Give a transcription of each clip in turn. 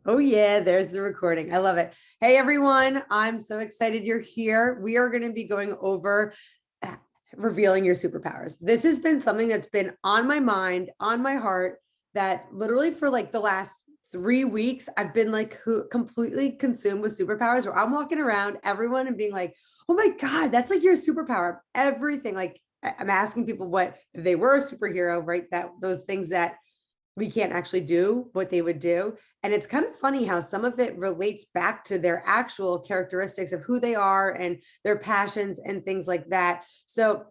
Oh yeah, there's the recording. I love it. Hey everyone, I'm so excited you're here. We are going to be going over revealing your superpowers. This has been something that's been on my mind, on my heart, that literally for like the last 3 weeks, I've been like completely consumed with superpowers where I'm walking around everyone and being like, oh my God, that's like your superpower. Everything. Like I'm asking people what if they were a superhero, right? That those things that we can't actually do what they would do. And it's kind of funny how some of it relates back to their actual characteristics of who they are and their passions and things like that. So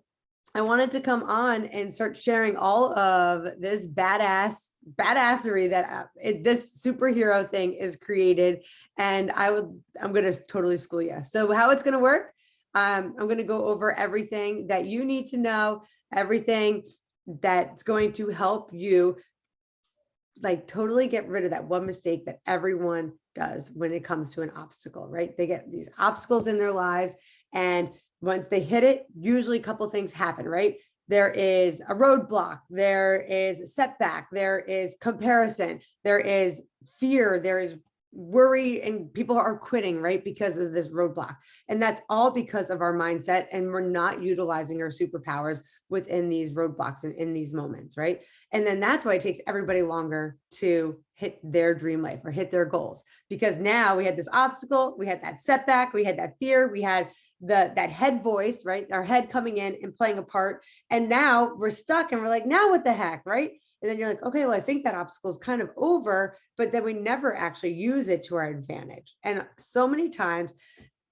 I wanted to come on and start sharing all of this badassery that this superhero thing is created. And I'm going to totally school you. So how it's going to work. I'm going to go over everything that you need to know, everything that's going to help you like totally get rid of that one mistake that everyone does when it comes to an obstacle, right? They get these obstacles in their lives, and once they hit it, usually a couple of things happen, right? There is a roadblock, there is a setback, there is comparison, there is fear, there is worry, and people are quitting, right? Because of this roadblock. And that's all because of our mindset, and we're not utilizing our superpowers within these roadblocks and in these moments, right? And then that's why it takes everybody longer to hit their dream life or hit their goals, because now we had this obstacle, we had that setback, we had that fear, we had that head voice, right? Our head coming in and playing a part. And now we're stuck and we're like, now what the heck, right? And then you're like, okay, well, I think that obstacle is kind of over, but then we never actually use it to our advantage. And so many times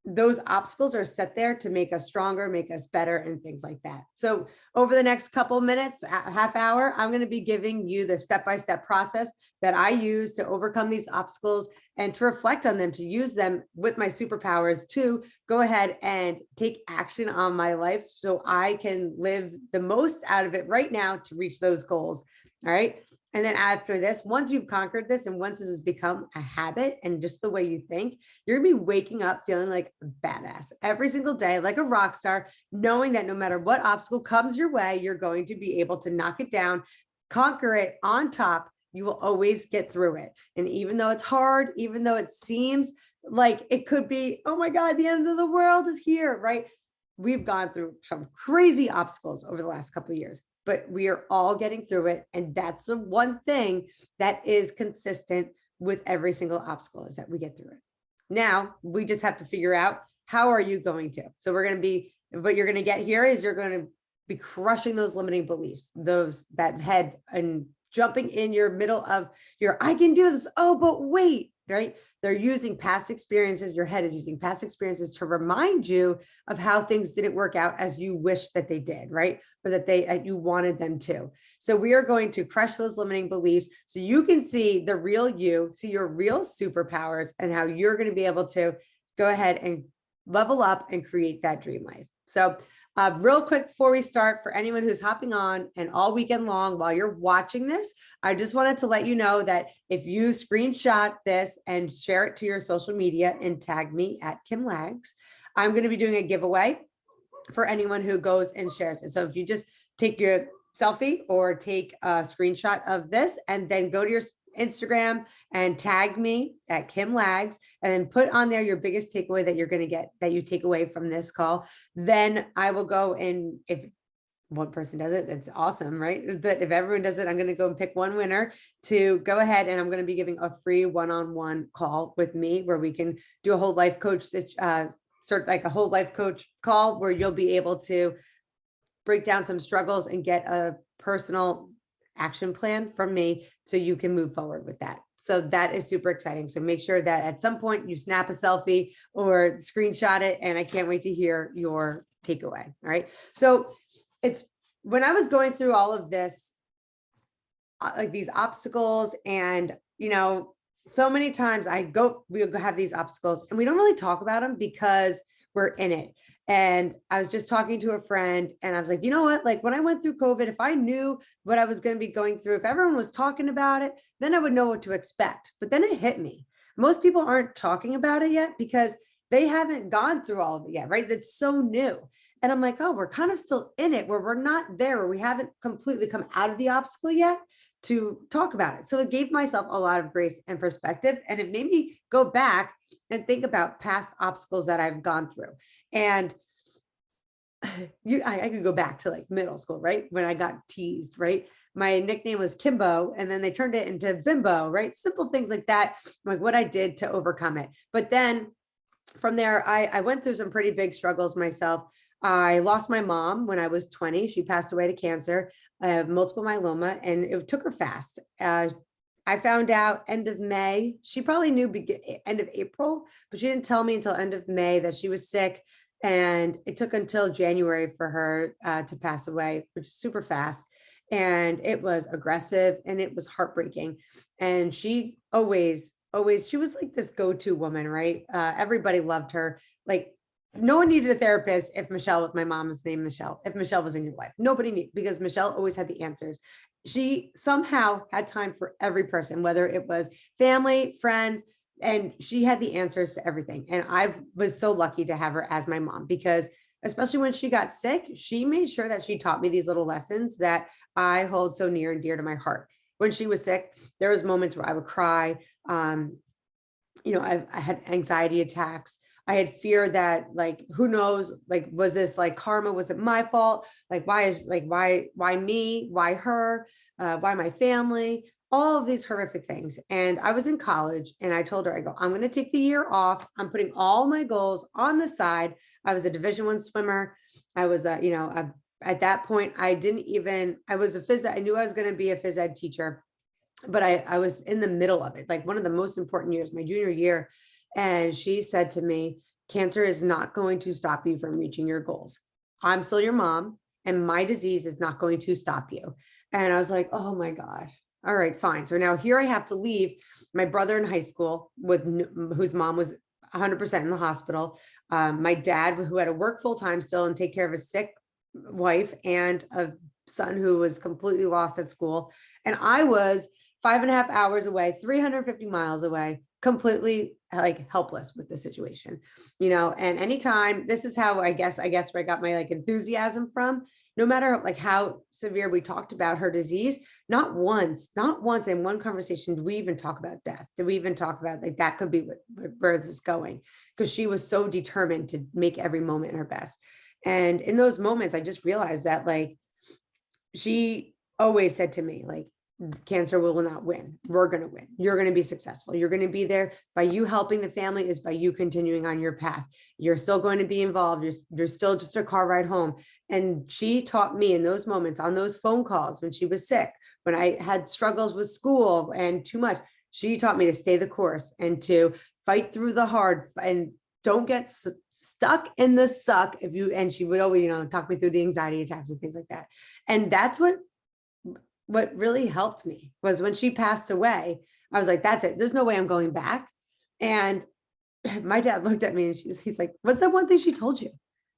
those obstacles are set there to make us stronger, make us better, and things like that. So over the next couple of minutes, a half hour, I'm going to be giving you the step-by-step process that I use to overcome these obstacles and to reflect on them, to use them with my superpowers to go ahead and take action on my life so I can live the most out of it right now to reach those goals. All right. And then after this, once you've conquered this, and once this has become a habit and just the way you think, you're gonna be waking up feeling like a badass every single day, like a rock star, knowing that no matter what obstacle comes your way, you're going to be able to knock it down, conquer it on top. You will always get through it. And even though it's hard, even though it seems like it could be, oh my God, the end of the world is here, right? We've gone through some crazy obstacles over the last couple of years, but we are all getting through it. And that's the one thing that is consistent with every single obstacle, is that we get through it. Now we just have to figure out, how are you going to? So we're going to be, what you're going to get here is you're going to be crushing those limiting beliefs, that head, and jumping in your middle of your, I can do this. Oh, but wait, right? They're using past experiences. Your head is using past experiences to remind you of how things didn't work out as you wish that they did, right? Or that you wanted them to. So we are going to crush those limiting beliefs so you can see the real you, see your real superpowers, and how you're going to be able to go ahead and level up and create that dream life. So real quick before we start, for anyone who's hopping on and all weekend long while you're watching this, I just wanted to let you know that if you screenshot this and share it to your social media and tag me at Kim Lags, I'm going to be doing a giveaway for anyone who goes and shares it. So if you just take your selfie or take a screenshot of this and then go to your Instagram and tag me at Kim Lags, and then put on there your biggest takeaway that you're going to get, that you take away from this call, then I will go, and if one person does it, it's awesome, right? But if everyone does it, I'm going to go and pick one winner to go ahead, and I'm going to be giving a free one-on-one call with me where we can do a whole life coach, like a whole life coach call, where you'll be able to break down some struggles and get a personal action plan from me so you can move forward with that. So that is super exciting. So make sure that at some point you snap a selfie or screenshot it, and I can't wait to hear your takeaway. All right. So it's, when I was going through all of this, like these obstacles, and, so many times we have these obstacles and we don't really talk about them because we're in it. And I was just talking to a friend and I was like, you know what, like when I went through COVID, if I knew what I was going to be going through, if everyone was talking about it, then I would know what to expect. But then it hit me. Most people aren't talking about it yet because they haven't gone through all of it yet, right? That's so new. And I'm like, oh, we're kind of still in it, where we're not there, where we haven't completely come out of the obstacle yet. to talk about it. So it gave myself a lot of grace and perspective, and it made me go back and think about past obstacles that I've gone through. And I could go back to like middle school, right? When I got teased, right? My nickname was Kimbo, and then they turned it into Bimbo, right? Simple things like that, like what I did to overcome it. But then from there, I went through some pretty big struggles myself. I lost my mom when I was 20. She passed away to cancer, multiple myeloma, and it took her fast. I found out end of May. She probably knew end of April, but she didn't tell me until end of May that she was sick. And it took until January for her to pass away, which is super fast. And it was aggressive and it was heartbreaking. And she always, she was like this go-to woman, right? Everybody loved her. Like no one needed a therapist if my mom was named Michelle, if Michelle was in your life, nobody needed, because Michelle always had the answers. She somehow had time for every person, whether it was family, friends, and she had the answers to everything. And I was so lucky to have her as my mom, because especially when she got sick, she made sure that she taught me these little lessons that I hold so near and dear to my heart. When she was sick, there was moments where I would cry. I had anxiety attacks. I had fear that, like, who knows, like, was this like karma? Was it my fault? Like, why me? Why her? Why my family? All of these horrific things. And I was in college and I told her, I go, I'm going to take the year off. I'm putting all my goals on the side. I was a Division I swimmer. I was at that point, I was a phys ed. I knew I was going to be a phys ed teacher, but I was in the middle of it, like one of the most important years, my junior year. And she said to me, cancer is not going to stop you from reaching your goals. I'm still your mom, and my disease is not going to stop you. And I was like, oh my God. All right, fine. So now here I have to leave my brother in high school whose mom was 100% in the hospital. My dad, who had to work full time still and take care of a sick wife and a son who was completely lost at school. And I was 5.5 hours away, 350 miles away, completely like helpless with the situation, and anytime, this is how I guess where I got my like enthusiasm from. No matter like how severe we talked about her disease, not once in one conversation did we even talk about death. Did we even talk about like that could be where is this going? Because she was so determined to make every moment her best. And in those moments, I just realized that, like, she always said to me, like, cancer will not win. We're going to win. You're going to be successful. You're going to be there. By you helping the family is by you continuing on your path. You're still going to be involved. You're still just a car ride home. And she taught me in those moments, on those phone calls when she was sick, when I had struggles with school and too much, she taught me to stay the course and to fight through the hard and don't get stuck in the suck. And she would always, talk me through the anxiety attacks and things like that. And that's what really helped me was when she passed away, I was like, that's it. There's no way I'm going back. And my dad looked at me and he's like, what's that one thing she told you?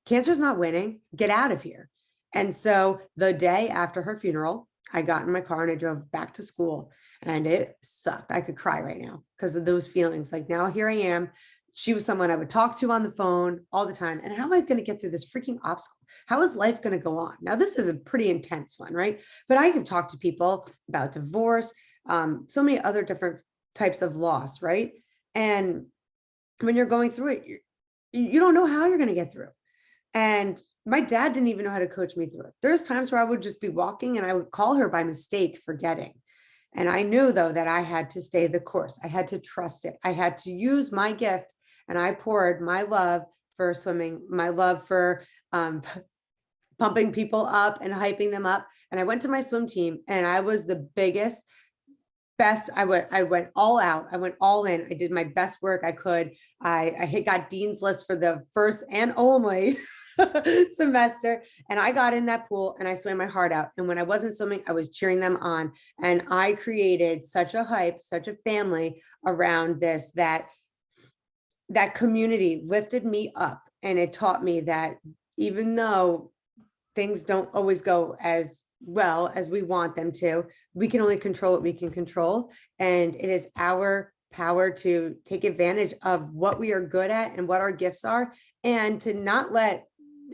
Cancer's not winning. Get out of here. And so the day after her funeral, I got in my car and I drove back to school, and it sucked. I could cry right now because of those feelings. Like, now here I am. She was someone I would talk to on the phone all the time. And how am I going to get through this freaking obstacle? How is life going to go on? Now, this is a pretty intense one, right? But I can talk to people about divorce, so many other different types of loss, right? And when you're going through it, you don't know how you're going to get through. And my dad didn't even know how to coach me through it. There's times where I would just be walking and I would call her by mistake, forgetting. And I knew, though, that I had to stay the course. I had to trust it. I had to use my gift. And I poured my love for swimming, my love for pumping people up and hyping them up. And I went to my swim team, and I was the best. I went all out. I went all in. I did my best work I could. I got Dean's List for the first and only semester. And I got in that pool and I swam my heart out. And when I wasn't swimming, I was cheering them on. And I created such a hype, such a family around this, that community lifted me up. And it taught me that even though things don't always go as well as we want them to, we can only control what we can control. And it is our power to take advantage of what we are good at and what our gifts are, and to not let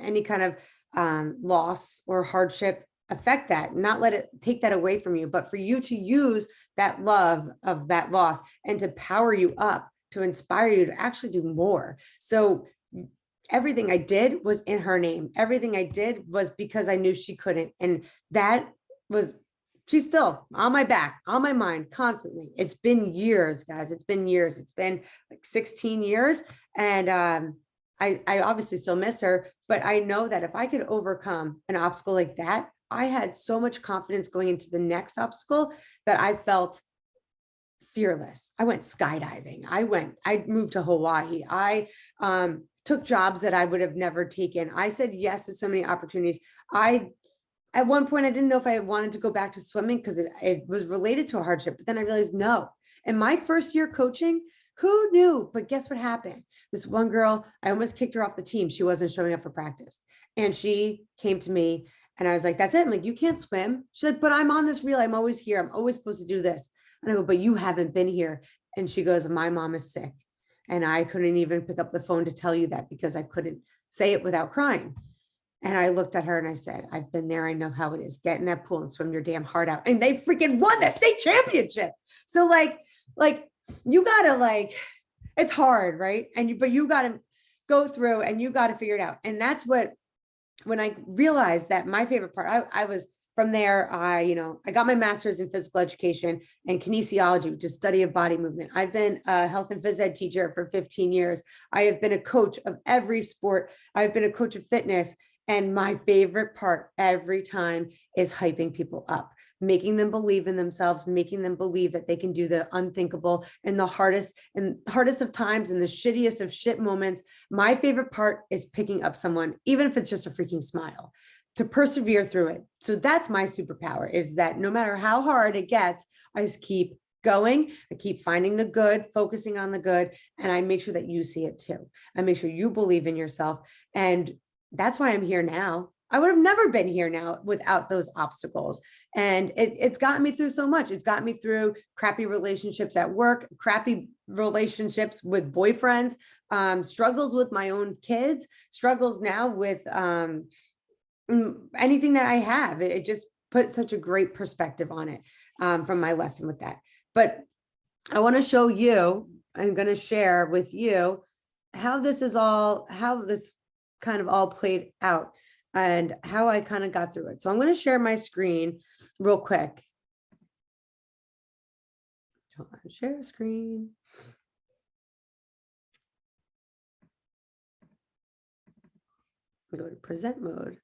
any kind of loss or hardship affect that, not let it take that away from you, but for you to use that love of that loss and to power you up, to inspire you to actually do more. So everything I did was in her name. Everything I did was because I knew she couldn't. And that was, she's still on my back, on my mind constantly. It's been years, guys. It's been years. It's been like 16 years. And I obviously still miss her, but I know that if I could overcome an obstacle like that, I had so much confidence going into the next obstacle that I felt fearless. I went skydiving. I moved to Hawaii. I took jobs that I would have never taken. I said yes to so many opportunities. At one point, I didn't know if I wanted to go back to swimming because it was related to a hardship, but then I realized no. And my first year coaching, who knew? But guess what happened? This one girl, I almost kicked her off the team. She wasn't showing up for practice. And she came to me and I was like, that's it. I'm like, you can't swim. She's like, but I'm on this reel. I'm always here. I'm always supposed to do this. And I go, but you haven't been here. And she goes, my mom is sick. And I couldn't even pick up the phone to tell you that because I couldn't say it without crying. And I looked at her and I said, I've been there. I know how it is. Get in that pool and swim your damn heart out. And they freaking won the state championship. So like you gotta it's hard, right? But you gotta go through and you gotta figure it out. And that's what, when I realized that my favorite part, I was from there, I got my master's in physical education and kinesiology, which is study of body movement. I've been a health and phys ed teacher for 15 years. I have been a coach of every sport. I've been a coach of fitness. And my favorite part every time is hyping people up, making them believe in themselves, making them believe that they can do the unthinkable in the hardest of times and the shittiest of shit moments. My favorite part is picking up someone, even if it's just a freaking smile, to persevere through it. So that's my superpower, is that no matter how hard it gets, I just keep going. I keep finding the good, focusing on the good, and I make sure that you see it too. I make sure you believe in yourself. And that's why I'm here now. I would have never been here now without those obstacles. And it's gotten me through so much. It's gotten me through crappy relationships at work, crappy relationships with boyfriends, struggles with my own kids, struggles now with anything that I have. It just put such a great perspective on it from my lesson with that. But I want to show you, I'm going to share with you how this kind of all played out and how I kind of got through it. So I'm going to share my screen real quick. Hold on, share screen. We go to present mode.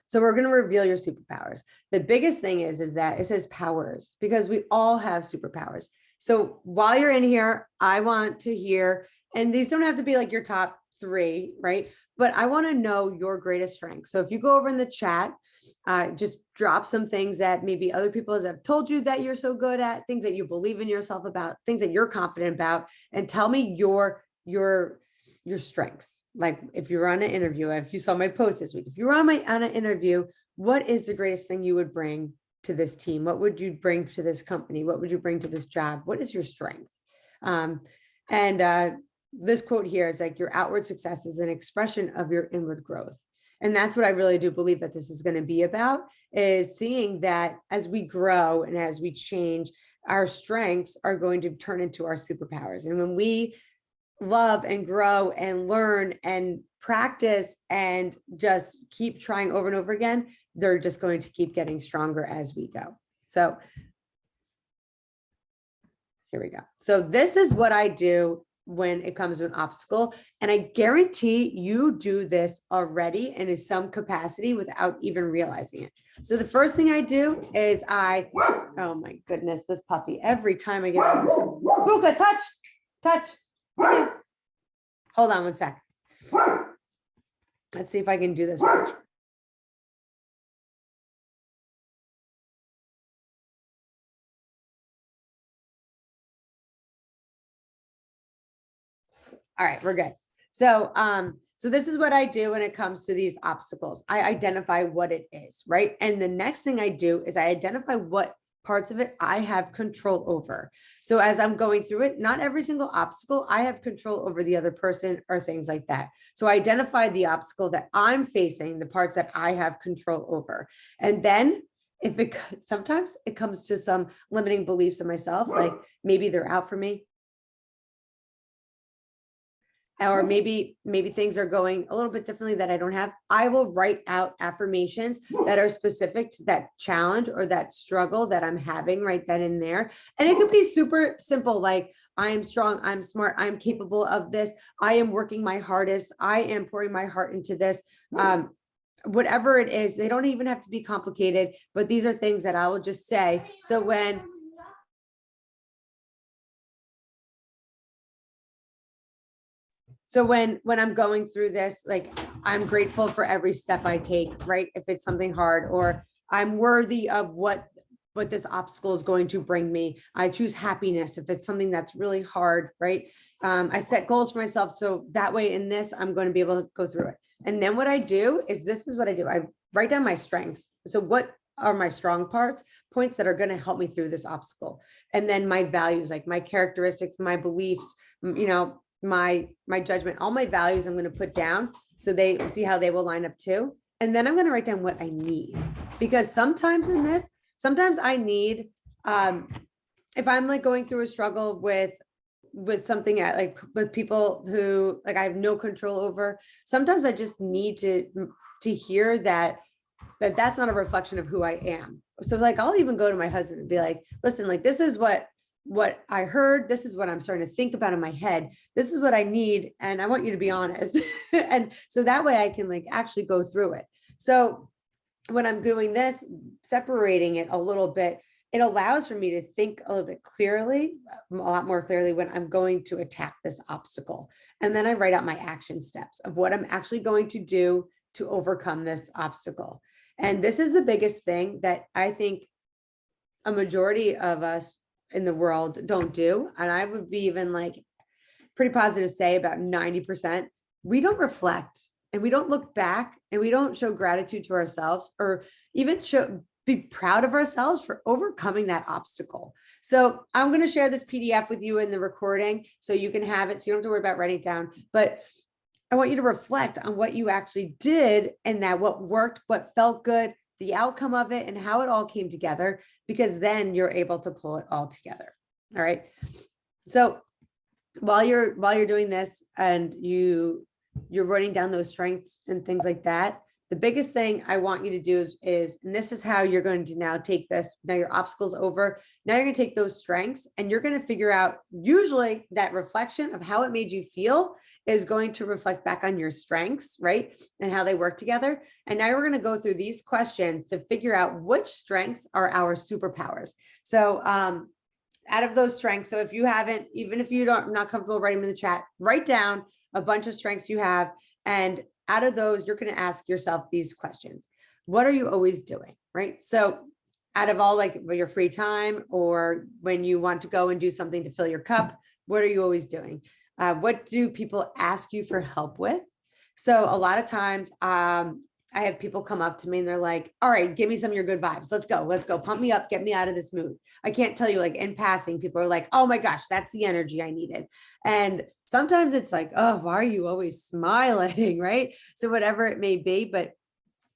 So we're going to reveal your superpowers. The biggest thing is that it says powers, because we all have superpowers. So while you're in here, I want to hear, and these don't have to be like your top 3, right? But I want to know your greatest strength. So if you go over in the chat, just drop some things that maybe other people have told you that you're so good at, things that you believe in yourself about, things that you're confident about, and tell me your strengths. Like if you're on an interview, if you saw my post this week, if you were on an interview, what is the greatest thing you would bring to this team? What would you bring to this company? What would you bring to this job? What is your strength? This quote here is like, your outward success is an expression of your inward growth. And that's what I really do believe that this is going to be about, is seeing that as we grow and as we change, our strengths are going to turn into our superpowers. And when we love and grow and learn and practice and just keep trying over and over again, they're just going to keep getting stronger as we go. So here we go. So this is what I do when it comes to an obstacle. And I guarantee you do this already and in some capacity without even realizing it. So the first thing I do is oh my goodness, this puppy, every time I get on this, Luca, touch. Hold on one sec. Let's see if I can do this. All right, we're good. So, so this is what I do when it comes to these obstacles. I identify what it is, right? And the next thing I do is I identify what parts of it I have control over. So as I'm going through it, not every single obstacle, I have control over the other person or things like that. So I identify the obstacle that I'm facing, the parts that I have control over. And then sometimes it comes to some limiting beliefs in myself, like maybe they're out for me, or maybe things are going a little bit differently that I don't have. I will write out affirmations that are specific to that challenge or that struggle that I'm having right then and there. And it could be super simple, like I am strong, I'm smart, I'm capable of this, I am working my hardest, I am pouring my heart into this. Whatever it is, they don't even have to be complicated, but these are things that I will just say. So when I'm going through this, like I'm grateful for every step I take, right? If it's something hard, or I'm worthy of what this obstacle is going to bring me. I choose happiness if it's something that's really hard, right? I set goals for myself. So that way in this, I'm going to be able to go through it. And then what I do is, this is what I do. I write down my strengths. So what are my strong points that are going to help me through this obstacle? And then my values, like my characteristics, my beliefs, my judgment, all my values I'm going to put down so they see how they will line up too. And then I'm going to write down what I need, because sometimes I need, if I'm like going through a struggle with something like with people who like I have no control over, sometimes I just need to hear that's not a reflection of who I am. So like, I'll even go to my husband and be like, listen, like, this is what I heard. This is what I'm starting to think about in my head. This is what I need. And I want you to be honest. And so that way I can like actually go through it. So when I'm doing this, separating it a little bit, it allows for me to think a little bit clearly, a lot more clearly when I'm going to attack this obstacle. And then I write out my action steps of what I'm actually going to do to overcome this obstacle. And this is the biggest thing that I think a majority of us in the world don't do. And I would be even like pretty positive to say about 90%, we don't reflect and we don't look back and we don't show gratitude to ourselves, or even be proud of ourselves for overcoming that obstacle. So I'm going to share this PDF with you in the recording so you can have it. So you don't have to worry about writing it down, but I want you to reflect on what you actually did and that what worked, what felt good, the outcome of it, and how it all came together, because then you're able to pull it all together. All right. So while you're doing this and you're writing down those strengths and things like that, the biggest thing I want you to do is, and this is how you're going to now take this, now your obstacle's over. Now you're going to take those strengths and you're going to figure out, usually that reflection of how it made you feel is going to reflect back on your strengths, right? And how they work together. And now we're going to go through these questions to figure out which strengths are our superpowers. So out of those strengths, so if you haven't, even if you don't, not comfortable writing them in the chat, write down a bunch of strengths you have. And out of those, you're going to ask yourself these questions. What are you always doing, right? So out of all, like your free time, or when you want to go and do something to fill your cup, what are you always doing? What do people ask you for help with? So a lot of times I have people come up to me and they're like, all right, give me some of your good vibes. Let's go, pump me up, get me out of this mood. I can't tell you, like in passing, people are like, oh my gosh, that's the energy I needed. And sometimes it's like, oh, why are you always smiling, right? So whatever it may be, but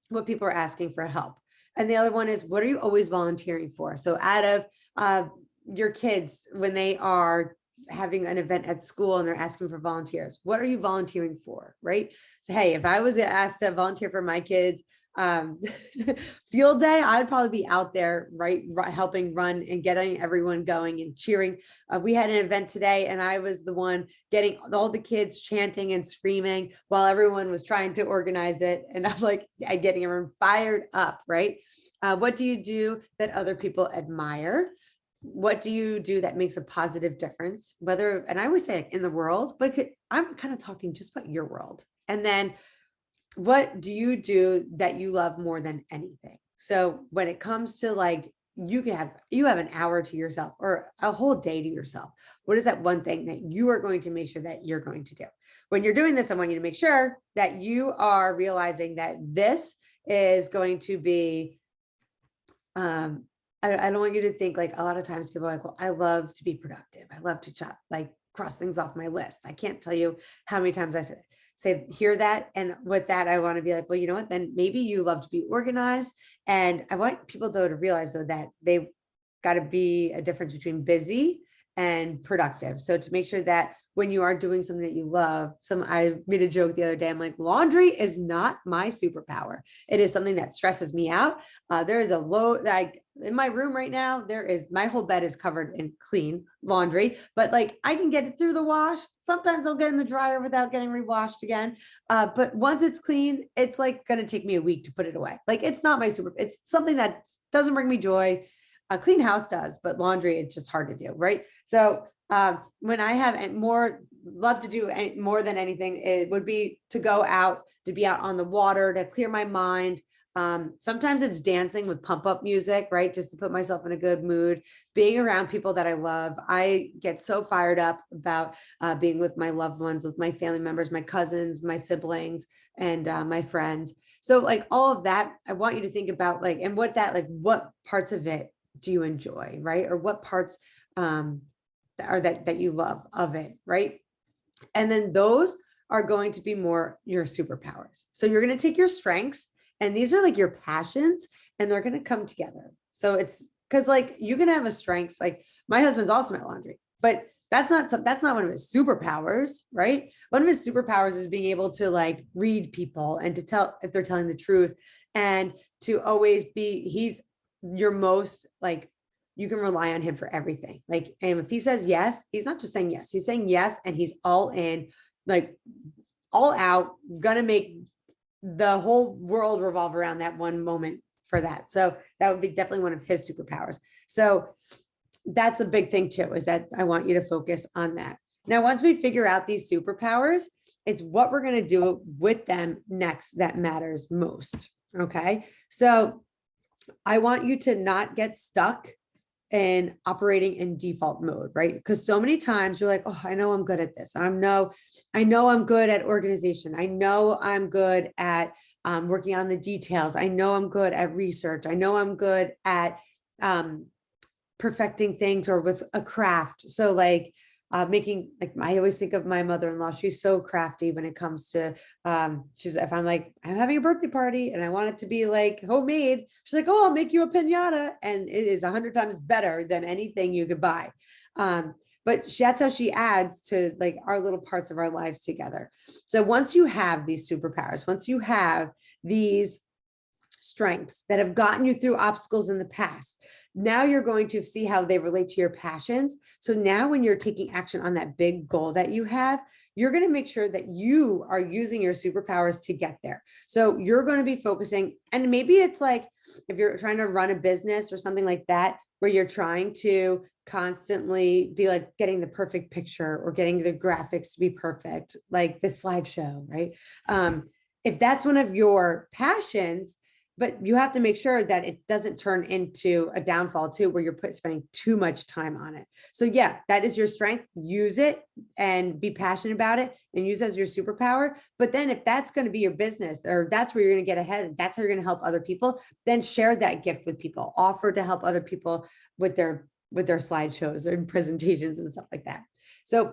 what people are asking for help. And the other one is, what are you always volunteering for? So out of your kids, when they are having an event at school and they're asking for volunteers, what are you volunteering for, right? So, hey, if I was asked to volunteer for my kids field day, I'd probably be out there, right, helping run and getting everyone going and cheering. We had an event today and I was the one getting all the kids chanting and screaming while everyone was trying to organize it. And I'm like, getting everyone fired up, right? What do you do that other people admire? What do you do that makes a positive difference? Whether, and I always say in the world, but I'm kind of talking just about your world. And then what do you do that you love more than anything? So when it comes to like, you have an hour to yourself or a whole day to yourself. What is that one thing that you are going to make sure that you're going to do? When you're doing this, I want you to make sure that you are realizing that this is going to be I don't want you to think like a lot of times people are like, well, I love to be productive. I love to cross things off my list. I can't tell you how many times I say, hear that. And with that, I want to be like, well, you know what, then maybe you love to be organized. And I want people though to realize though that they got to be a difference between busy and productive. So to make sure that when you are doing something that you love, I made a joke the other day. I'm like, laundry is not my superpower. It is something that stresses me out. There is a like in my room right now, my whole bed is covered in clean laundry, but like I can get it through the wash. Sometimes I'll get in the dryer without getting rewashed again. But once it's clean, it's like going to take me a week to put it away. Like it's not it's something that doesn't bring me joy. A clean house does, but laundry, it's just hard to do. Right. So when I have love to do more than anything, it would be to go out, to be out on the water, to clear my mind. Sometimes it's dancing with pump up music, right? Just to put myself in a good mood, being around people that I love. I get so fired up about being with my loved ones, with my family members, my cousins, my siblings, and my friends. So like all of that, I want you to think about like, and what parts of it do you enjoy, right? Or what parts, that you love of it, right? And then those are going to be more your superpowers. So you're going to take your strengths, and these are like your passions, and they're going to come together. So it's because like you can have a strengths, like my husband's awesome at laundry, but that's not one of his superpowers, right? One of his superpowers is being able to like read people and to tell if they're telling the truth, and to always he's your most like, you can rely on him for everything. Like, and if he says yes, he's not just saying yes, he's saying yes. And he's all in, like all out, gonna make the whole world revolve around that one moment for that. So that would be definitely one of his superpowers. So that's a big thing too, is that I want you to focus on that. Now, once we figure out these superpowers, it's what we're going to do with them next that matters most. Okay. So I want you to not get stuck and operating in default mode, right? Because so many times you're like, oh, I know I'm good at this. I know I'm good at organization. I know I'm good at working on the details. I know I'm good at research. I know I'm good at perfecting things or with a craft. So like making, like I always think of my mother-in-law. She's so crafty when it comes to, if I'm like, I'm having a birthday party and I want it to be like homemade, she's like, oh, I'll make you a piñata. And it is 100 times better than anything you could buy. But that's how she adds to like our little parts of our lives together. So once you have these superpowers, once you have these strengths that have gotten you through obstacles in the past, now you're going to see how they relate to your passions. So now when you're taking action on that big goal that you have, you're going to make sure that you are using your superpowers to get there. So you're going to be focusing, and maybe it's like, if you're trying to run a business or something like that, where you're trying to constantly be like getting the perfect picture or getting the graphics to be perfect, like the slideshow, right? If that's one of your passions, but you have to make sure that it doesn't turn into a downfall too, where you're spending too much time on it. So yeah, that is your strength. Use it and be passionate about it and use it as your superpower. But then if that's going to be your business, or that's where you're going to get ahead, that's how you're going to help other people, then share that gift with people. Offer to help other people with their slideshows and presentations and stuff like that. So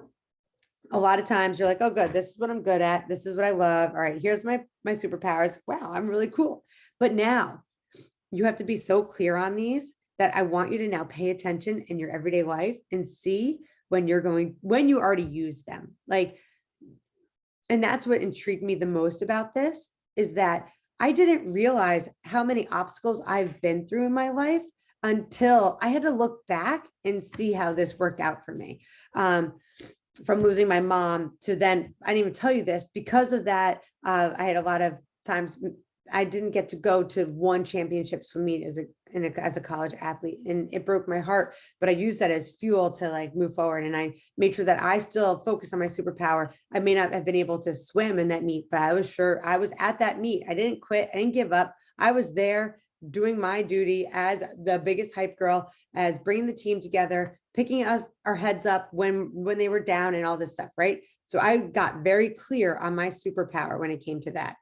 a lot of times you're like, oh, good, this is what I'm good at. This is what I love. All right, here's my superpowers. Wow, I'm really cool. But now you have to be so clear on these that I want you to now pay attention in your everyday life and see when you already use them. Like, and that's what intrigued me the most about this, is that I didn't realize how many obstacles I've been through in my life until I had to look back and see how this worked out for me. From losing my mom to then, I didn't even tell you this, because of that, I had a lot of times I didn't get to go to one championship swim meet as a college athlete, and it broke my heart, but I used that as fuel to like move forward. And I made sure that I still focus on my superpower. I may not have been able to swim in that meet, but I was sure I was at that meet. I didn't quit. I didn't give up. I was there doing my duty as the biggest hype girl, as bringing the team together, picking our heads up when they were down and all this stuff. Right. So I got very clear on my superpower when it came to that.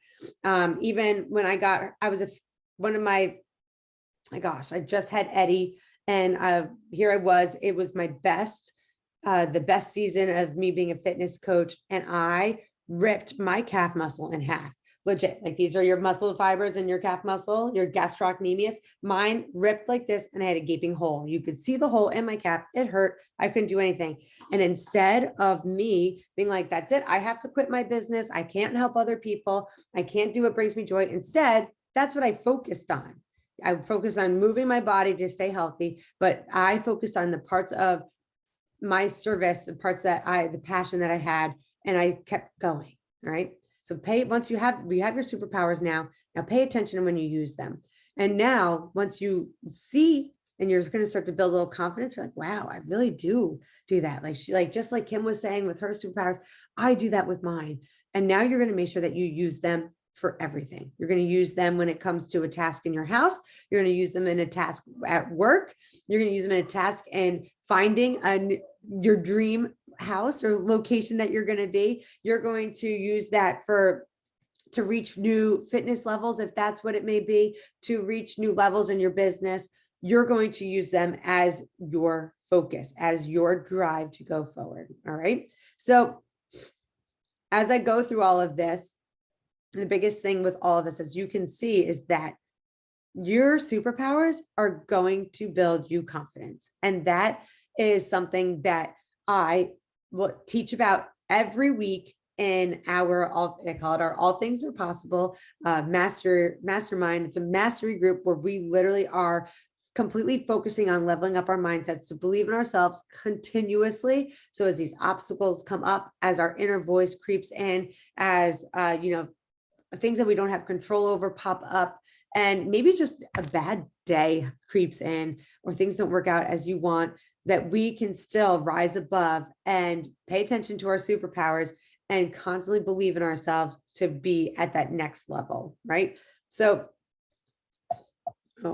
Even when one of my my gosh, I just had Eddie, and here I was. It was my best, the best season of me being a fitness coach, and I ripped my calf muscle in half. Legit, like these are your muscle fibers in your calf muscle, your gastrocnemius. Mine ripped like this, and I had a gaping hole. You could see the hole in my calf. It hurt. I couldn't do anything. And instead of me being like, that's it, I have to quit my business, I can't help other people, I can't do what brings me joy. Instead, that's what I focused on. I focused on moving my body to stay healthy, but I focused on the parts of my service, the parts that the passion that I had, and I kept going. All right. So once we have your superpowers now pay attention when you use them. And now once you see, and you're going to start to build a little confidence, you're like, wow, I really do that. Just like Kim was saying with her superpowers, I do that with mine. And now you're going to make sure that you use them for everything. You're going to use them when it comes to a task in your house. You're going to use them in a task at work. You're going to use them in a task and finding your dream house or location that you're going to be. You're going to use that to reach new fitness levels, if that's what it may be, to reach new levels in your business. You're going to use them as your focus, as your drive to go forward. All right. So as I go through all of this, the biggest thing with all of us, as you can see, is that your superpowers are going to build you confidence. And that is something that I will teach about every week in I call it our All Things Are Possible mastermind. It's a mastery group where we literally are completely focusing on leveling up our mindsets to believe in ourselves continuously. So as these obstacles come up, as our inner voice creeps in, as things that we don't have control over pop up, and maybe just a bad day creeps in, or things don't work out as you want, that we can still rise above and pay attention to our superpowers and constantly believe in ourselves to be at that next level, right? So,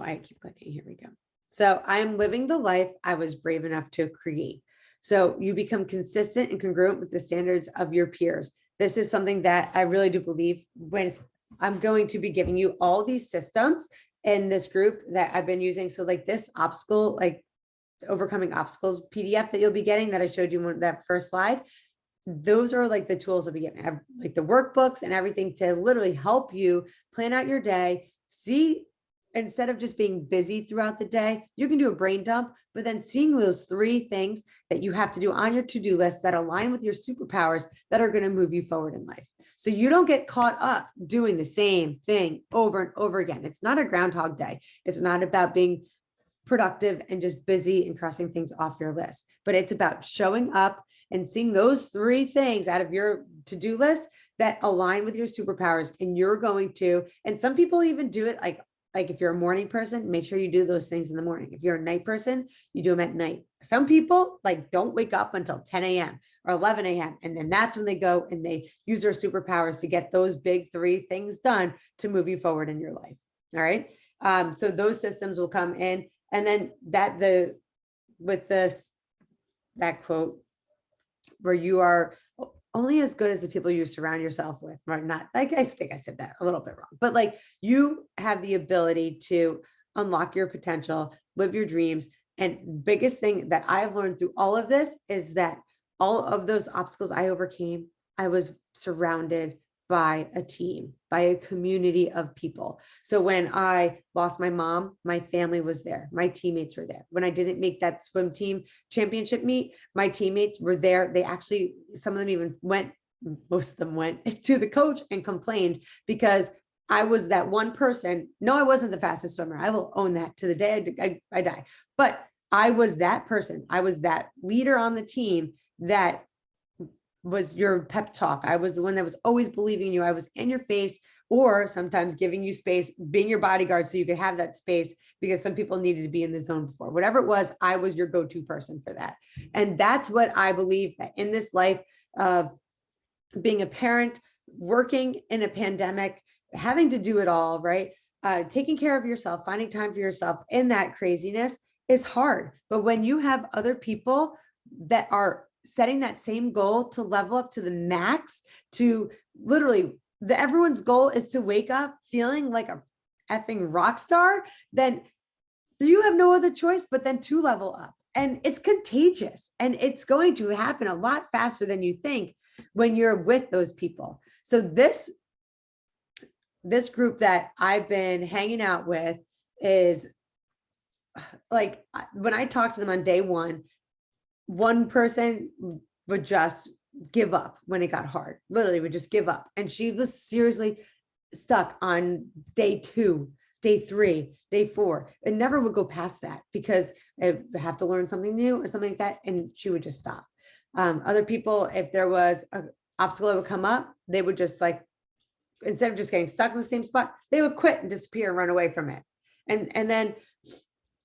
I keep clicking, here we go. So I am living the life I was brave enough to create. So you become consistent and congruent with the standards of your peers. This is something that I really do believe with. I'm going to be giving you all these systems in this group that I've been using. So like this obstacle, like overcoming obstacles PDF that you'll be getting, that I showed you in that first slide. Those are like the tools that we get, like the workbooks and everything, to literally help you plan out your day. See, instead of just being busy throughout the day, you can do a brain dump, but then seeing those 3 things that you have to do on your to-do list that align with your superpowers that are going to move you forward in life. So you don't get caught up doing the same thing over and over again. It's not a Groundhog Day. It's not about being productive and just busy and crossing things off your list, but it's about showing up and seeing those 3 things out of your to-do list that align with your superpowers. And you're going to, and some people even do it like if you're a morning person, make sure you do those things in the morning. If you're a night person, you do them at night. Some people don't wake up until 10 a.m. or 11 a.m. And then that's when they go and they use their superpowers to get those big 3 things done to move you forward in your life. All right. So those systems will come in. And then that quote, where you are only as good as the people you surround yourself with, right? Not like, I think I said that a little bit wrong, but like you have the ability to unlock your potential, live your dreams. And biggest thing that I've learned through all of this is that all of those obstacles I overcame, I was surrounded by a team, by a community of people. So when I lost my mom, my family was there. My teammates were there. When I didn't make that swim team championship meet, my teammates were there. They actually, some of them even most of them went to the coach and complained because I was that one person. No, I wasn't the fastest swimmer. I will own that to the day I die. But I was that person. I was that leader on the team that was your pep talk. I was the one that was always believing in you. I was in your face, or sometimes giving you space, being your bodyguard so you could have that space, because some people needed to be in the zone before. Whatever it was, I was your go-to person for that. And that's what I believe, that in this life of being a parent, working in a pandemic, having to do it all, right? Taking care of yourself, finding time for yourself in that craziness is hard. But when you have other people that are setting that same goal to level up to the max, to literally everyone's goal is to wake up feeling like a effing rock star, then you have no other choice but then to level up. And it's contagious, and it's going to happen a lot faster than you think when you're with those people. So this group that I've been hanging out with is like, when I talked to them on day one person would just give up when it got hard, literally would just give up. And she was seriously stuck on day 2, day 3, day 4, and never would go past that because I have to learn something new or something like that. And she would just stop. Other people, if there was an obstacle that would come up, they would just like, instead of just getting stuck in the same spot, they would quit and disappear and run away from it. And then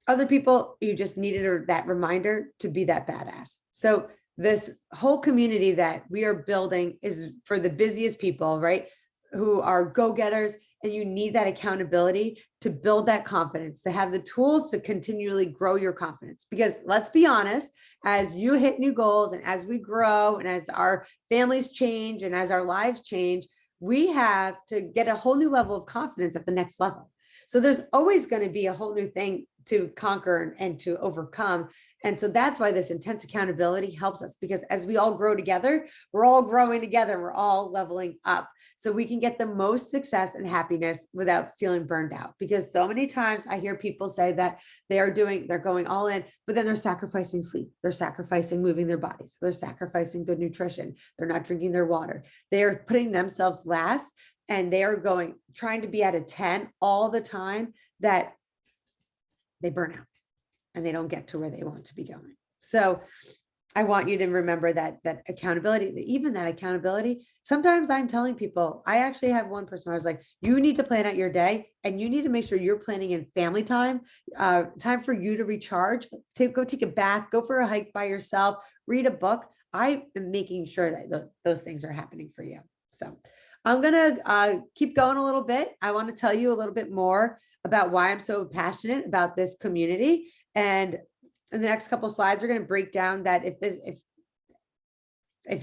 other people, you just needed that reminder to be that badass. So this whole community that we are building is for the busiest people, right? Who are go-getters, and you need that accountability to build that confidence, to have the tools to continually grow your confidence. Because let's be honest, as you hit new goals and as we grow and as our families change and as our lives change, we have to get a whole new level of confidence at the next level. So there's always going to be a whole new thing to conquer and to overcome. And so that's why this intense accountability helps us, because as we all grow together, we're all growing together, we're all leveling up. So we can get the most success and happiness without feeling burned out. Because so many times I hear people say that they're going all in, but then they're sacrificing sleep. They're sacrificing moving their bodies. They're sacrificing good nutrition. They're not drinking their water. They're putting themselves last, and they are trying to be at a 10 all the time, that they burn out and they don't get to where they want to be going. So I want you to remember that accountability, even that accountability. Sometimes I'm telling people, I actually have one person, I was like, you need to plan out your day, and you need to make sure you're planning in family time, time for you to recharge, to go take a bath, go for a hike by yourself, read a book. I am making sure that those things are happening for you. So I'm going to keep going a little bit. I want to tell you a little bit more about why I'm so passionate about this community. And in the next couple of slides, we're going to break down that if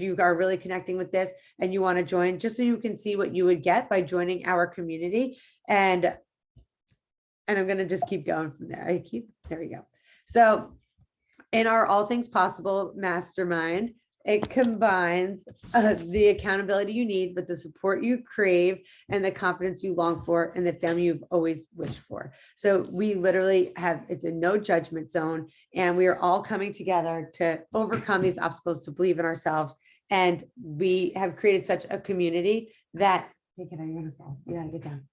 you are really connecting with this and you want to join, just so you can see what you would get by joining our community. And I'm going to just keep going from there. There we go. So in our All Things Possible mastermind, it combines the accountability you need with the support you crave and the confidence you long for and the family you've always wished for. So we literally it's a no judgment zone, and we are all coming together to overcome these obstacles, to believe in ourselves. And we have created such a community that, hey, you're gonna fall. You gotta get down.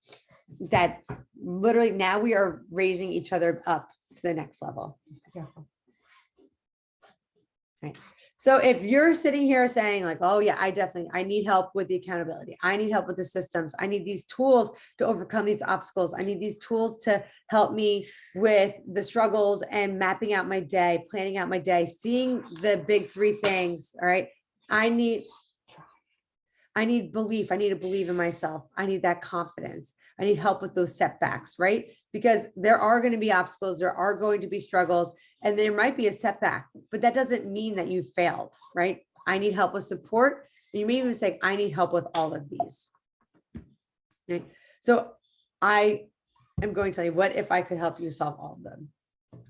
That literally now we are raising each other up to the next level. Just be careful. All right. So if you're sitting here saying like, oh yeah, I need help with the accountability. I need help with the systems. I need these tools to overcome these obstacles. I need these tools to help me with the struggles and mapping out my day, planning out my day, seeing the big 3 things. All right. I need belief. I need to believe in myself. I need that confidence. I need help with those setbacks, right? Because there are going to be obstacles. There are going to be struggles, and there might be a setback, but that doesn't mean that you failed, right? I need help with support. And you may even say, I need help with all of these. Okay. So I am going to tell you, what if I could help you solve all of them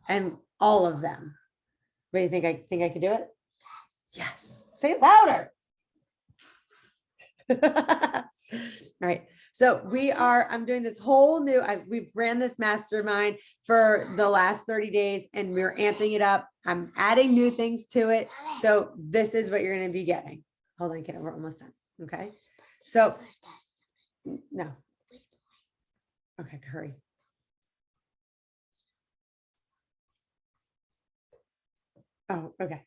and all of them? What do you think? I think I could do it? Yes. Say it louder. All right. So I'm doing this whole new, we've ran this mastermind for the last 30 days and we're amping it up. I'm adding new things to it. So this is what you're going to be getting. Hold on, kiddo, we're almost done. Okay. So no. Okay, hurry. Oh, okay.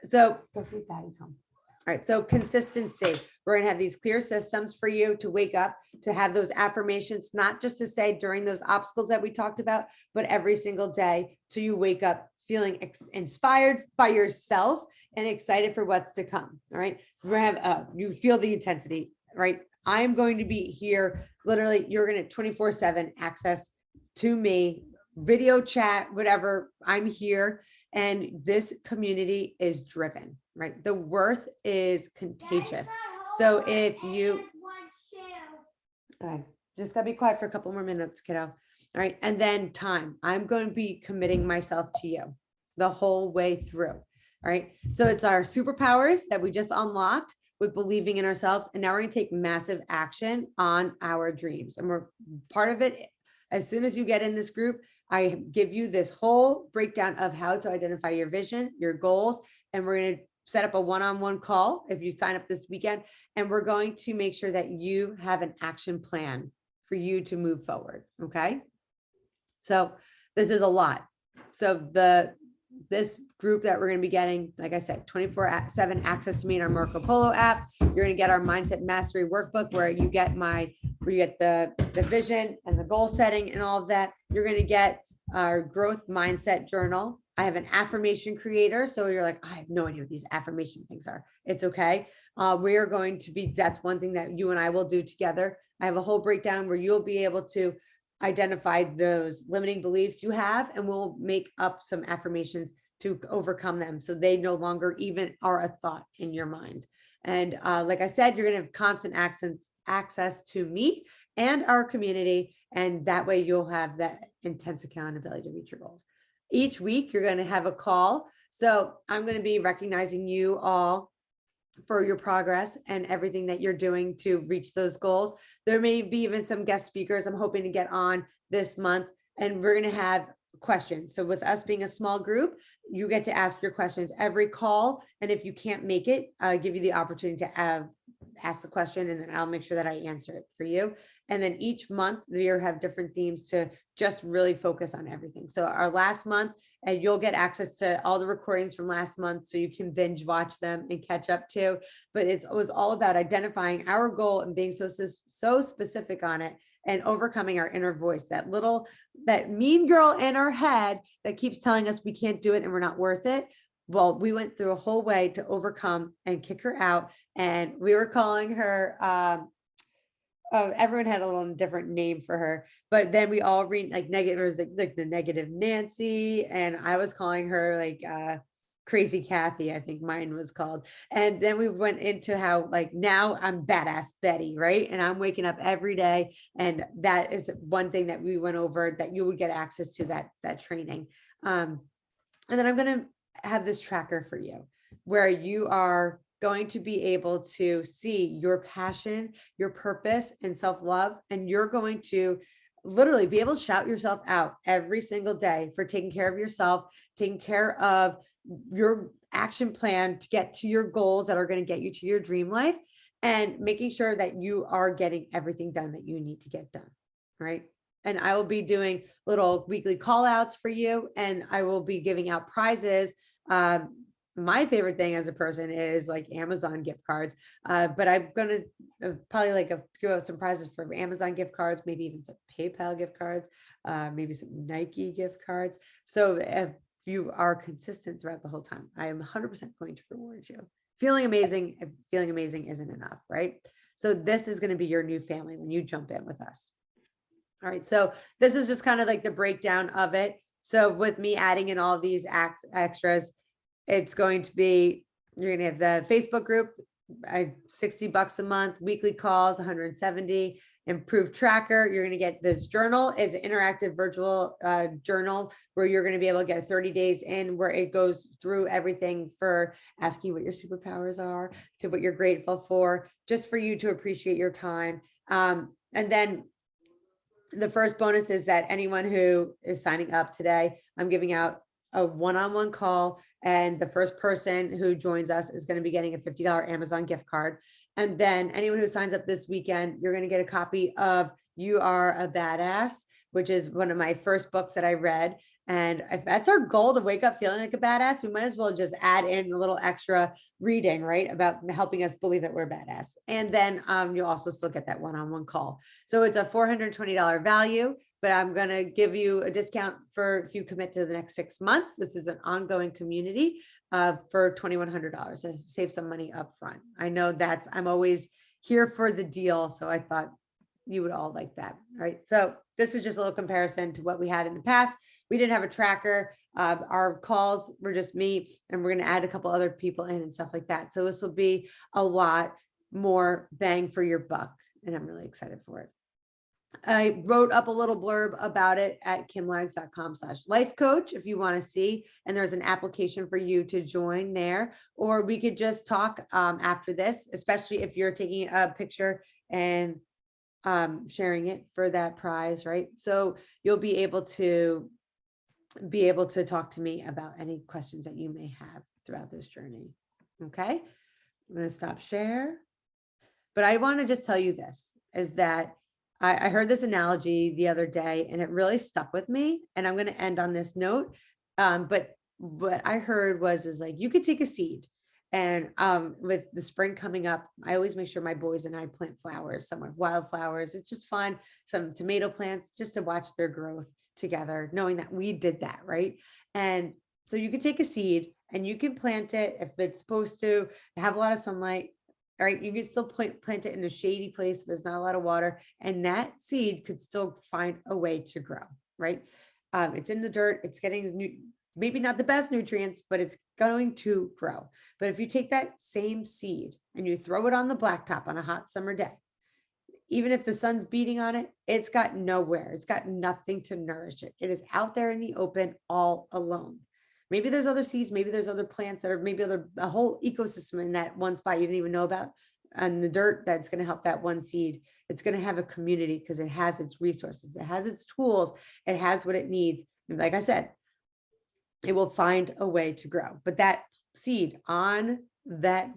So go see if Daddy's home. All right, so consistency. We're going to have these clear systems for you to wake up, to have those affirmations, not just to say during those obstacles that we talked about, but every single day. So you wake up feeling inspired by yourself and excited for what's to come. All right, we're going to have, you feel the intensity, right? I'm going to be here. Literally, you're going to 24/7 access to me, video chat, whatever. I'm here. And this community is driven, right? The worth is contagious. So if you, just gotta be quiet for a couple more minutes, kiddo. All right. And then time. I'm going to be committing myself to you the whole way through. All right. So it's our superpowers that we just unlocked with believing in ourselves. And now we're going to take massive action on our dreams. And we're part of it. As soon as you get in this group, I give you this whole breakdown of how to identify your vision, your goals, and we're going to set up a one-on-one call if you sign up this weekend. And we're going to make sure that you have an action plan for you to move forward. Okay. So this is a lot. So this group that we're going to be getting, like I said, 24/7 access to me in our Marco Polo app. You're going to get our mindset mastery workbook where you get the vision and the goal setting and all of that. You're going to get our growth mindset journal. I have an affirmation creator. So you're like, I have no idea what these affirmation things are. It's okay. We are going to be, that's one thing that you and I will do together. I have a whole breakdown where you'll be able to identify those limiting beliefs you have, and we'll make up some affirmations to overcome them so they no longer even are a thought in your mind. And like I said, you're going to have constant access to me and our community, and that way you'll have that intense accountability to reach your goals. Each week you're going to have a call. So I'm going to be recognizing you all for your progress and everything that you're doing to reach those goals. There may be even some guest speakers I'm hoping to get on this month, and we're going to have questions. So with us being a small group, you get to ask your questions every call. And if you can't make it, I give you the opportunity to ask the question, and then I'll make sure that I answer it for you. And then each month we have different themes to just really focus on everything. So our last month, and you'll get access to all the recordings from last month so you can binge watch them and catch up too. But it was all about identifying our goal and being so specific on it, and overcoming our inner voice, that mean girl in our head that keeps telling us we can't do it and we're not worth it. Well, we went through a whole way to overcome and kick her out. And we were calling her, everyone had a little different name for her, but then we all read like negative, like the negative Nancy. And I was calling her like, Crazy Kathy, I think mine was called. And then we went into how like now I'm badass Betty, right? And I'm waking up every day. And that is one thing that we went over, that you would get access to that training. And then I'm going to have this tracker for you where you are going to be able to see your passion, your purpose, and self-love. And you're going to literally be able to shout yourself out every single day for taking care of yourself, taking care of your action plan to get to your goals that are going to get you to your dream life, and making sure that you are getting everything done that you need to get done. Right. And I will be doing little weekly call outs for you, and I will be giving out prizes. My favorite thing as a person is like Amazon gift cards. But I'm going to probably give out some prizes for Amazon gift cards, maybe even some PayPal gift cards, maybe some Nike gift cards. So if you are consistent throughout the whole time, I am 100% going to reward you. Feeling amazing isn't enough, right? So this is going to be your new family when you jump in with us. All right. So this is just kind of like the breakdown of it. So with me adding in all these extras, it's going to be, you're going to have the Facebook group, $60 a month, weekly calls, 170, improved tracker. You're going to get this journal is an interactive virtual journal where you're going to be able to get 30 days in, where it goes through everything for asking what your superpowers are to what you're grateful for, just for you to appreciate your time. And then the first bonus is that anyone who is signing up today, I'm giving out a one-on-one call, and the first person who joins us is going to be getting a $50 Amazon gift card. And then anyone who signs up this weekend, you're going to get a copy of You Are a Badass, which is one of my first books that I read. And if that's our goal, to wake up feeling like a badass, we might as well just add in a little extra reading, right, about helping us believe that we're badass. And then you'll also still get that one-on-one call. So it's a $420 value, but I'm going to give you a discount for if you commit to the next 6 months. This is an ongoing community for $2,100 to save some money up front. I know I'm always here for the deal. So I thought you would all like that. Right. So this is just a little comparison to what we had in the past. We didn't have a tracker. Our calls were just me, and we're going to add a couple other people in and stuff like that. So this will be a lot more bang for your buck, and I'm really excited for it. I wrote up a little blurb about it at kimlags.com/lifecoach if you want to see, and there's an application for you to join there, or we could just talk after this, especially if you're taking a picture and sharing it for that prize, right? So you'll be able to talk to me about any questions that you may have throughout this journey. Okay, I'm going to stop share. But I want to just tell you this, is that I heard this analogy the other day and it really stuck with me. And I'm going to end on this note. But what I heard is like, you could take a seed, and with the spring coming up, I always make sure my boys and I plant flowers, some wildflowers. It's just fun. Some tomato plants, just to watch their growth together, knowing that we did that, right? And so you could take a seed and you can plant it if it's supposed to have a lot of sunlight. All right, you can still plant it in a shady place so there's not a lot of water, and that seed could still find a way to grow, right? It's in the dirt, it's getting maybe not the best nutrients, but it's going to grow. But if you take that same seed and you throw it on the blacktop on a hot summer day, even if the sun's beating on it, it's got nowhere. It's got nothing to nourish it. It is out there in the open all alone. Maybe there's other seeds, maybe there's other plants that are a whole ecosystem in that one spot you didn't even know about, and the dirt that's going to help that one seed. It's going to have a community because it has its resources, it has its tools, it has what it needs. And like I said, it will find a way to grow. But that seed on that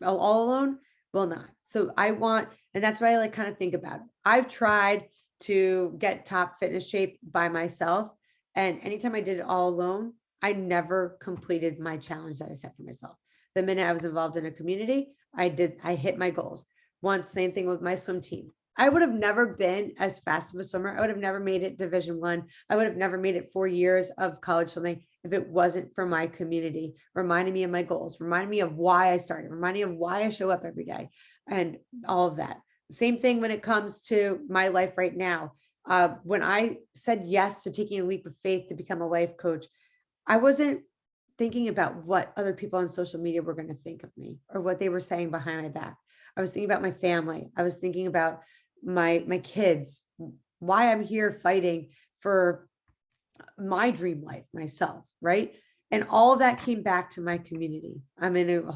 all alone will not. So and that's why I kind of think about it. I've tried to get top fitness shape by myself, and anytime I did it all alone, I never completed my challenge that I set for myself. The minute I was involved in a community, I hit my goals. Once, same thing with my swim team. I would have never been as fast of a swimmer. I would have never made it Division I. I would have never made it 4 years of college swimming if it wasn't for my community, reminding me of my goals, reminding me of why I started, reminding me of why I show up every day, and all of that. Same thing when it comes to my life right now. When I said yes to taking a leap of faith to become a life coach, I wasn't thinking about what other people on social media were going to think of me or what they were saying behind my back. I was thinking about my family. I was thinking about my kids, why I'm here fighting for my dream life myself, right? And all of that came back to my community. I'm in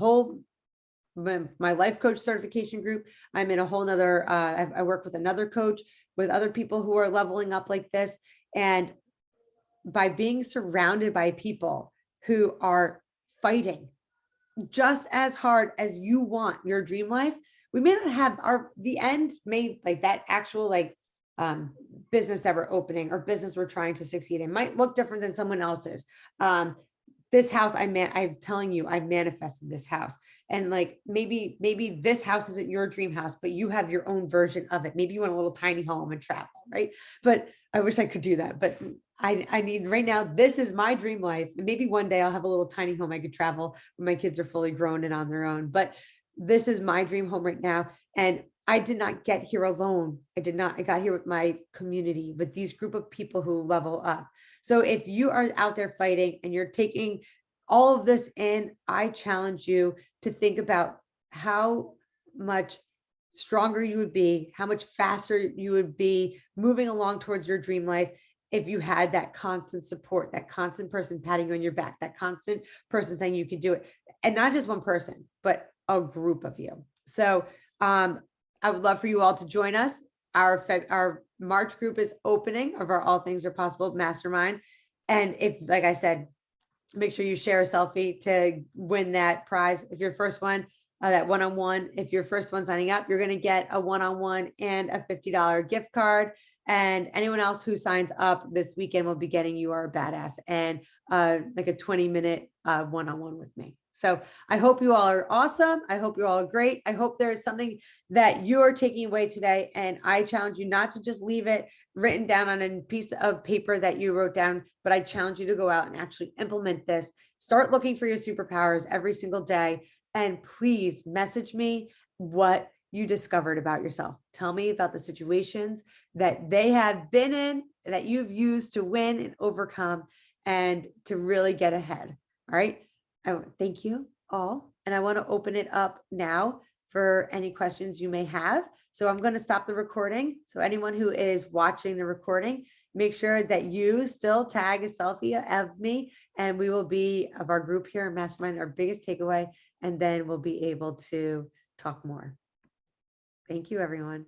my life coach certification group. I'm in a whole nother, I work with another coach, with other people who are leveling up like this. And by being surrounded by people who are fighting just as hard as you want your dream life, we may not have the end may like that actual business that we're opening or business we're trying to succeed in might look different than someone else's. This house, I'm telling you, I manifested this house. And maybe this house isn't your dream house, but you have your own version of it. Maybe you want a little tiny home and travel, right? But I wish I could do that. But I need right now, this is my dream life. And maybe one day I'll have a little tiny home I could travel when my kids are fully grown and on their own. But this is my dream home right now. And I did not get here alone. I got here with my community, with these group of people who level up. So if you are out there fighting and you're taking all of this in, I challenge you to think about how much stronger you would be, how much faster you would be moving along towards your dream life if you had that constant support, that constant person patting you on your back, that constant person saying you can do it. And not just one person, but a group of you. So I would love for you all to join us. Our March group is opening of our All Things Are Possible mastermind. And if, like I said, make sure you share a selfie to win that prize. If you're first one, that one-on-one, if you're first one signing up, you're going to get a one-on-one and a $50 gift card. And anyone else who signs up this weekend will be getting You Are a Badass and like a 20-minute one-on-one with me. So I hope you all are awesome. I hope you all are great. I hope there is something that you are taking away today. And I challenge you not to just leave it written down on a piece of paper that you wrote down, but I challenge you to go out and actually implement this. Start looking for your superpowers every single day. And please message me what you discovered about yourself. Tell me about the situations that they have been in, that you've used to win and overcome and to really get ahead. All right. Thank you all. And I want to open it up now for any questions you may have. So I'm going to stop the recording. So anyone who is watching the recording, make sure that you still tag a selfie of me, and we will be of our group here in Mastermind, our biggest takeaway, and then we'll be able to talk more. Thank you, everyone.